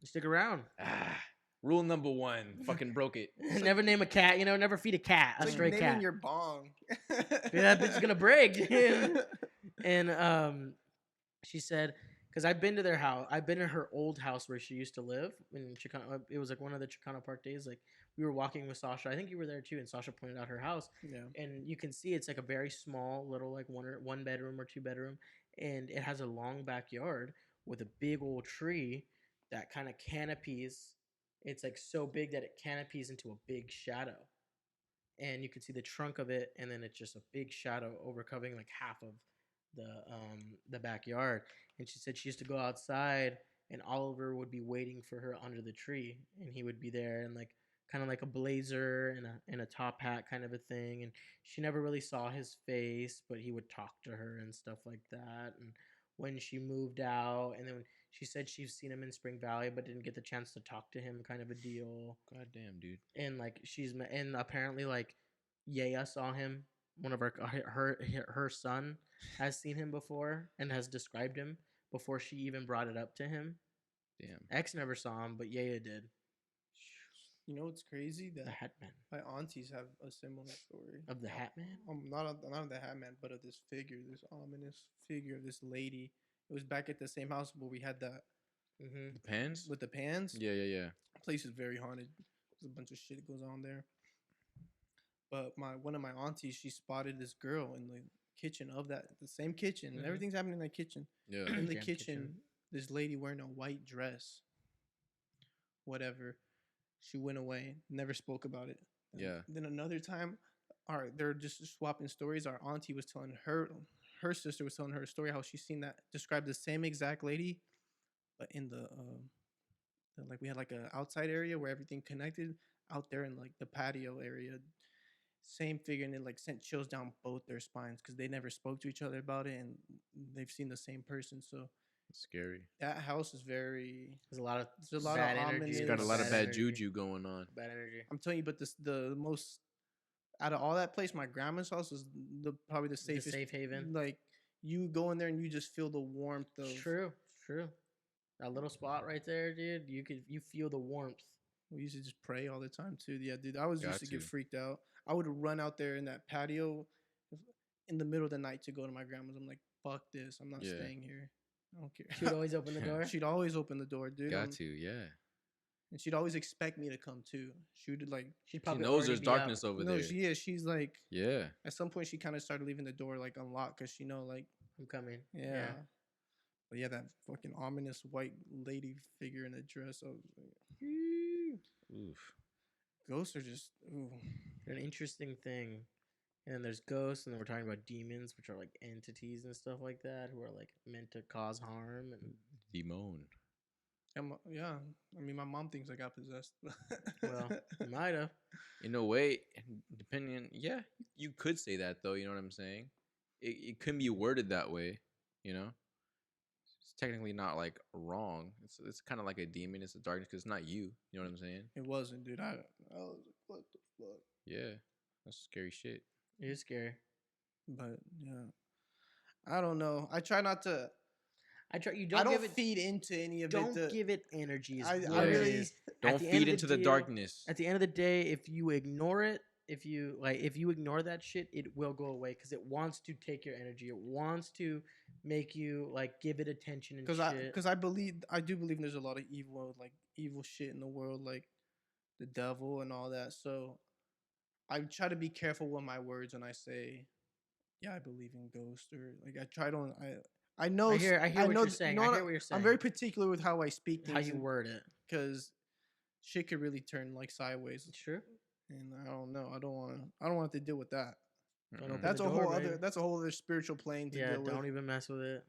They stick around. Ah. Rule number one. Fucking broke it. like- Never name a cat. Never feed a cat, a It's like stray naming cat. your bong. Yeah, that bitch is gonna break. And she said, because I've been to their house, I've been in her old house where she used to live in Chicano. It was like one of the Chicano Park days. Like we were walking with Sasha. I think you were there too, and Sasha pointed out her house, Yeah. and you can see it's like a very small little like one bedroom or two bedroom, and it has a long backyard with a big old tree that kind of canopies. It's like so big that it canopies into a big shadow, and you can see the trunk of it, and then it's just a big shadow overcovering like half of the backyard. And she said she used to go outside, and Oliver would be waiting for her under the tree, and he would be there and like kind of like a blazer and a top hat kind of a thing. And she never really saw his face, but he would talk to her and stuff like that. And when she moved out, and then she said she's seen him in Spring Valley, but didn't get the chance to talk to him, kind of a deal. God damn, dude. And like and apparently like Yaya saw him. One of her son has seen him before and has described him before she even brought it up to him. Damn. X never saw him, but Yaya did. You know what's crazy? The That Hatman my aunties have a similar story. of the Hatman. Not of the Hatman, but of this figure, this ominous figure of this lady. It was back at the same house where we had that Mm-hmm. The pans? with the pans. Yeah, yeah, yeah. Place is very haunted. There's a bunch of shit that goes on there. But one of my aunties, she spotted this girl in the kitchen of the same kitchen. And Mhm. everything's happening in the kitchen. Yeah. In the Damn kitchen, this lady wearing a white dress. Whatever. She went away. Never spoke about it. Yeah. Then another time, they're just swapping stories. Our auntie was telling her sister was telling her a story how she's seen that described the same exact lady, but in like we had like a outside area where everything connected out there in like the patio area. Same figure, and it like sent chills down both their spines because they never spoke to each other about it, and they've seen the same person. So Scary. that house is very. There's a lot of There's a lot of bad energy. ominous- It's got a lot of bad energy. juju going on. Bad energy. I'm telling you, but the most out of all that place, my grandma's house is probably the The safest. safe haven. Like you go in there and you just feel the warmth of. It's true. It's true. That little spot right there, dude. You feel the warmth. We used to just pray all the time too. Yeah, dude, I was Got used to get to. freaked out. I would run out there in that patio in the middle of the night to go to my grandma's. I'm like, fuck this. I'm not Yeah. staying here. I don't care. She would always open the door. She'd always open the door, dude. Got to, yeah. And she'd always expect me to come too. She would like. She'd She probably knows already there's be up. darkness over No, there. she is. She's like. Yeah. At some point, she kind of started leaving the door like unlocked because she know like. I'm coming. Yeah. But yeah, that fucking ominous white lady figure in a dress. I was like, Oof. ghosts are just. Ooh. They're an interesting thing. And then there's ghosts, and then we're talking about demons, which are like entities and stuff like that, who are like meant to cause harm. And Demon. Yeah, I mean, my mom thinks I got possessed. well, you might have. In a way, depending, yeah, you could say that though. You know what I'm saying? It can be worded that way. You know, it's technically not like wrong. It's kind of like a demon. It's a darkness because it's not you. You know what I'm saying? It wasn't, dude. I was like, what the fuck? Yeah, that's scary shit. It is scary. But yeah, I don't know. I try not to. I try. You I don't don't give it. feed into any of Don't it. give it energy. Is I what it really. is. Don't the end feed of into the day- darkness. At the end of the day, if you ignore it, if you ignore that shit, it will go away because it wants to take your energy. It wants to make you like give it attention and shit. Because I do believe there's a lot of evil shit in the world, like the devil and all that. So I try to be careful with my words when I say, yeah, I believe in ghosts, or like I try to. I know. I hear what know you're th- saying. no, I no, hear what you're saying. I'm very particular with how I speak how things. you word it. Because shit could really turn like sideways, It's true. and I don't know. I don't want to deal with that. Don't Mm-mm. open That's the a door, whole baby. other. That's a whole other spiritual plane to Yeah, deal don't with. even mess with it.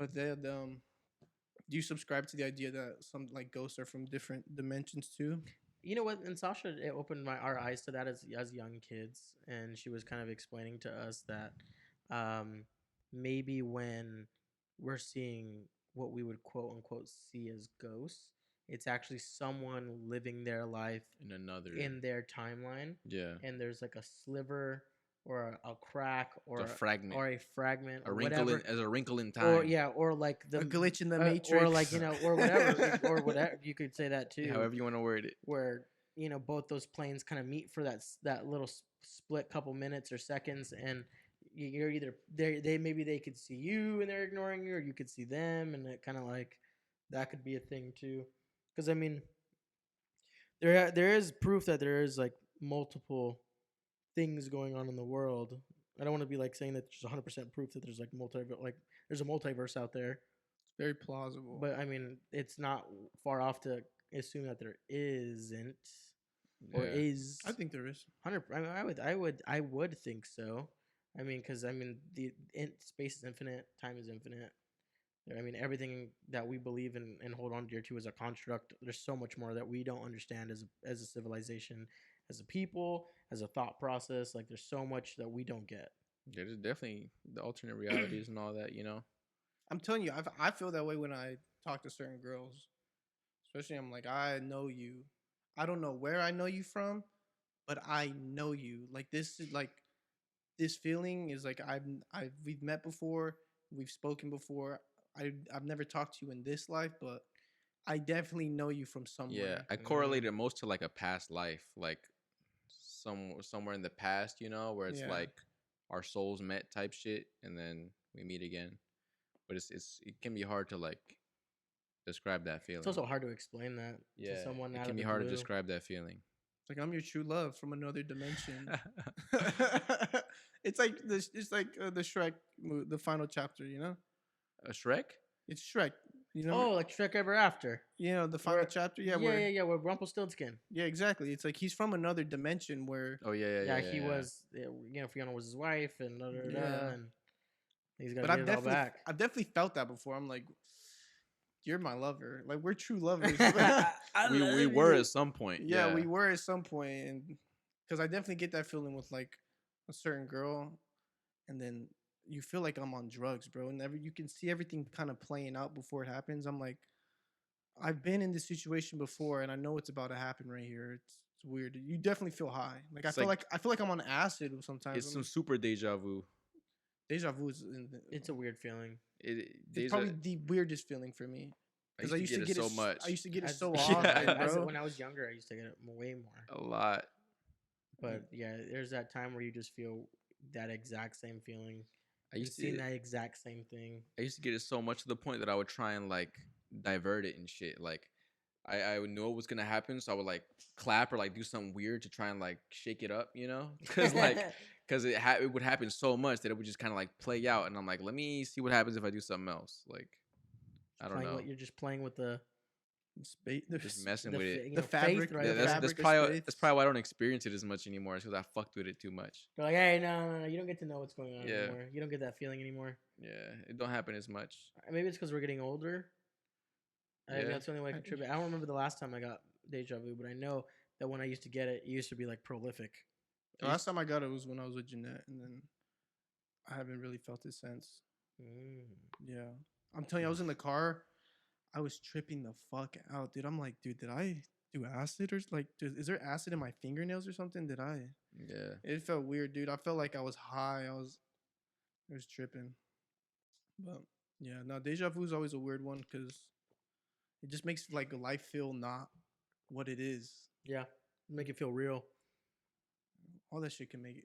But then, do you subscribe to the idea that some like ghosts are from different dimensions too? You know what? And Sasha, it opened our eyes to that as young kids, and she was kind of explaining to us that maybe when we're seeing what we would quote unquote see as ghosts. It's actually someone living their life In another. in their timeline, Yeah. and there's like a sliver or a crack The fragment. or a fragment A or wrinkle whatever, as a wrinkle in time. or yeah, or like A glitch in the or matrix. like or whatever, or whatever you could say that too. However you want to word it. Where both those planes kind of meet for that little split couple minutes or seconds, and you're either they maybe they could see you and they're ignoring you, or you could see them, and it kind of like that could be a thing too. Because I mean, there is proof that there is like multiple things going on in the world. I don't want to be like saying that there's 100% proof that there's like there's a multiverse out there, Very plausible. but I mean it's not far off to assume that there isn't or Yeah. is. I think there is. 100. I mean, I would think so. I mean, because I mean, space is infinite, time is infinite. I mean, everything that we believe in and hold on dear to is a construct. There's so much more that we don't understand as a civilization, as a people, as a thought process. Like, there's so much that we don't get. Yeah, there's definitely the alternate realities and all that, you know. I'm telling you, I feel that way when I talk to certain girls. Especially, I'm like, I know you. I don't know where I know you from, but I know you. Like this is like this feeling is like we've met before, we've spoken before. I've never talked to you in this life, but I definitely know you from Yeah, somewhere. I correlate it most to like a past life, like somewhere in the past, you know, where it's Yeah. like our souls met type shit, and then we meet again. But it can be hard to like describe that feeling. It's also hard to explain that yeah, to someone. it out can of be the hard to blue. describe that feeling. It's like I'm your true love from another dimension. It's like this. It's like the Shrek, the final chapter. You know, A Shrek? it's Shrek. You know, Oh, like Shrek Ever After. the final Where- chapter. Yeah, Yeah, yeah, where Rumpelstiltskin. yeah, exactly. It's like he's from another dimension where Oh yeah, Yeah, he was. Fiona was his wife, and Yeah. and he's got But to get it all back. I've definitely felt that before. I'm like, you're my lover. Like we're true lovers. we were at some point. Yeah, we were at some point, and because I definitely get that feeling with like a certain girl, and then you feel like I'm on drugs, bro. And you can see everything kind of playing out before it happens. I'm like, I've been in this situation before, and I know it's about to happen right here. It's weird. You definitely feel high. Like It's I feel like I'm on acid sometimes. It's some super deja vu. Deja vu is It's a weird feeling. it's probably the weirdest feeling for me. Because I used to get it so it much. I used to get it As- so Yeah. often, bro. When I was younger, I used to get it way more. A lot. But yeah, there's that time where you just feel that exact same feeling. I You've used seen to that exact same thing. I used to get it so much to the point that I would try and like divert it and shit. Like I would know what was gonna happen, so I would like clap or like do something weird to try and like shake it up, you know? Because it would happen so much that it would just kind of like play out, and I'm like, let me see what happens if I do something else. Like I don't know. You're just playing with the Just messing with it. The fabric, right? Yeah, The that's fabric of probably space. that's probably why I don't experience it as much anymore. It's because I fucked with it too much. They're like, hey, no, you don't get to know what's going on Yeah. anymore. You don't get that feeling anymore. Yeah, it don't happen as much. Maybe it's because we're getting older. I think Yeah. that's the only way I contribute. I don't remember the last time I got deja vu, but I know that when I used to get it, it used to be like prolific. The last time I got it was when I was with Jeanette, and then I haven't really felt it since. Yeah, I'm telling you, I was in the car. I was tripping the fuck out, dude. I'm like, dude, did I do acid or like, is there acid in my fingernails or something? Did I? Yeah. It felt weird, dude. I felt like I was high. I was tripping. But yeah, no, deja vu is always a weird one because it just makes like life feel not what it is. Yeah, make it feel real. All that shit can make it.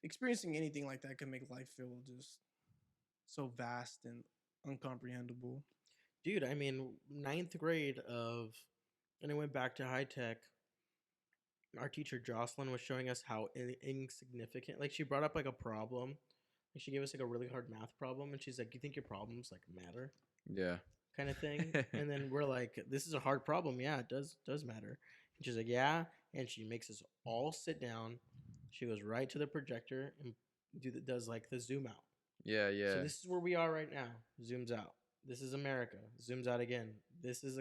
Experiencing anything like that can make life feel just so vast and incomprehensible. Dude, I mean, ninth grade and I went back to high tech. Our teacher Jocelyn was showing us how insignificant. Like she brought up like a problem. Like she gave us like a really hard math problem, and she's like, "You think your problems like matter?" Yeah. Kind of thing. And then we're like, "This is a hard problem. Yeah, it does matter." And she's like, "Yeah," and she makes us all sit down. She goes right to the projector and does like the zoom out. Yeah, yeah. So this is where we are right now. Zooms out. This is America. Zooms out again. This is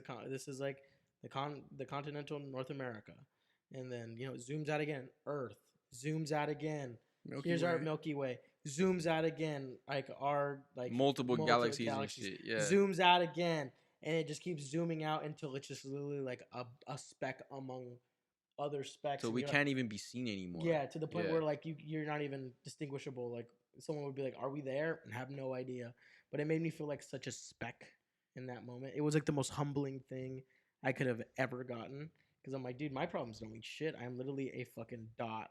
like the continental North America, and then zooms out again. Earth zooms out again. Here's our Milky Way. zooms out again, like our like multiple galaxies and shit. Yeah. zooms out again, and it just keeps zooming out until it's just literally like a speck among other specks. So and we you're can't even be seen anymore. yeah, to the point Yeah. where like you're not even distinguishable. Like someone would be like, "Are we there?" and have no idea. But it made me feel like such a speck in that moment. It was like the most humbling thing I could have ever gotten because I'm like, dude, my problems don't mean shit. I'm literally a fucking dot.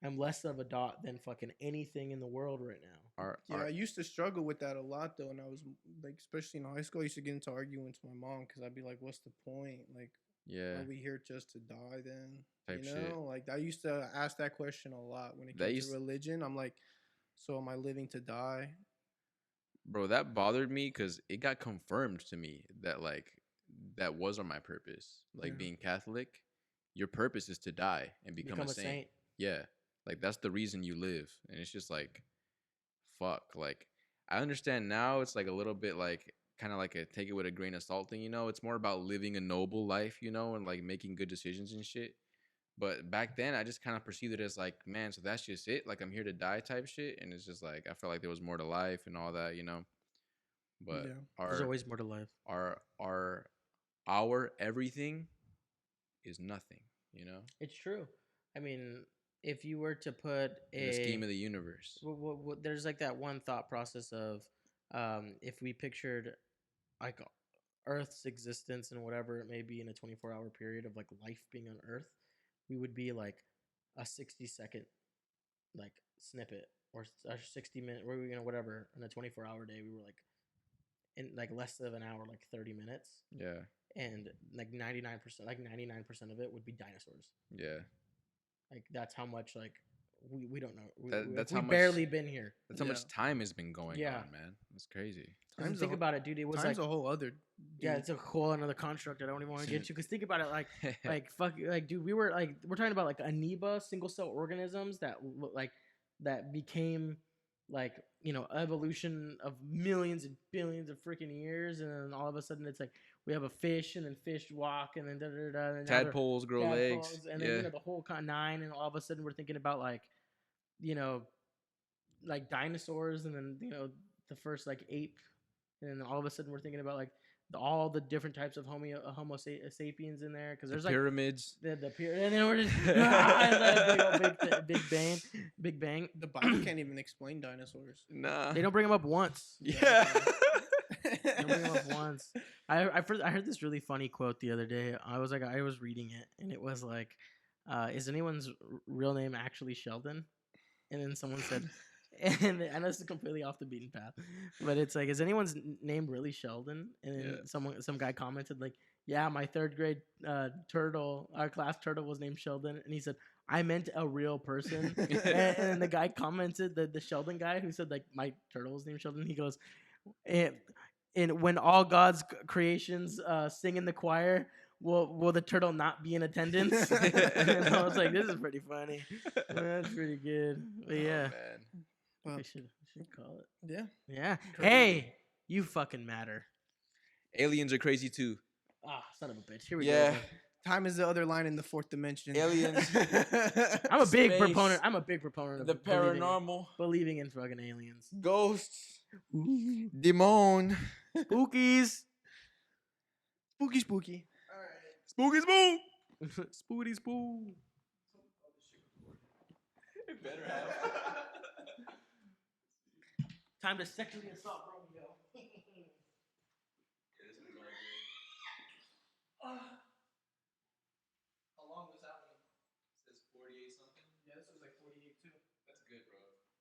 I'm less of a dot than fucking anything in the world right now. Yeah, I used to struggle with that a lot though, and I was like, especially in high school, I used to get into arguments with my mom because I'd be like, "What's the point? Like, yeah. are we here just to die then?" Type You know, shit. like I used to ask that question a lot when it That came used- to religion. I'm like, so am I living to die? Bro, that bothered me because it got confirmed to me that like that was on my purpose. Like Yeah. being Catholic, your purpose is to die and become a saint. Yeah. Like that's the reason you live. And it's just like fuck. Like I understand now it's like a little bit like kind of like a take it with a grain of salt thing, you know? It's more about living a noble life, you know, and like making good decisions and shit. But back then I just kind of perceived it as like, man, so that's just it? Like I'm here to die type shit. And it's just like I felt like there was more to life and all that, you know. But Yeah. There's always more to life. our everything is nothing, you know? It's true. I mean, if you were to put In the scheme of the universe. there's like that one thought process of if we pictured like Earth's existence and whatever it may be in a 24-hour period of like life being on Earth, we would be like a 60-second like snippet or a 60-minute or whatever in a 24-hour day. We were like in like less of an hour, like 30 minutes. Yeah. And like 99% of it would be dinosaurs. Yeah. Like that's how much like we don't know. That's we how much, barely been here. That's how Yeah. much time has been going Yeah. on, man. It's crazy. Think about it, dude. It was Time's like a whole other. yeah, dude. it's a whole another construct I don't even want to get to. Because think about it, like fuck, like dude, we're talking about like amoeba, single cell organisms that that became like evolution of millions and billions of freaking years, and then all of a sudden it's like we have a fish, and then fish walk, and then and tadpoles grow legs, and then the whole nine, and all of a sudden we're thinking about like like dinosaurs, and then the first like ape, and then all of a sudden we're thinking about like all the different types of Homo sapiens in there because there's like pyramids, the pyramid, and then we're just big bang. The Bible can't even explain dinosaurs. Nah, they don't bring them up once. Yeah. They don't bring them up once. I heard this really funny quote the other day. I was reading it, and it was like, "Is anyone's real name actually Sheldon?" And then someone said, and I know this is completely off the beaten path, but it's like, is anyone's name really Sheldon? And then some guy commented like, yeah, my third grade turtle, our class turtle was named Sheldon, and he said, I meant a real person. and then the guy commented, the Sheldon guy who said like my turtle was named Sheldon, he goes, and when all God's creations sing in the choir, will the turtle not be in attendance? And I was like, this is pretty funny. That's pretty good. But yeah. man. Well, We should call it. yeah. Yeah. Crazy. Hey, you fucking matter. Aliens are crazy too. Ah, son of a bitch. Here we Yeah. go. Time is the other line in the fourth dimension. Aliens. I'm a big Space. proponent. I'm a big proponent of The paranormal. believing in fucking aliens. Ghosts. Demon. Spookies. Spooky, spooky. Spooky spook. Spooky spook. Better have. Time to sexually assault, bro.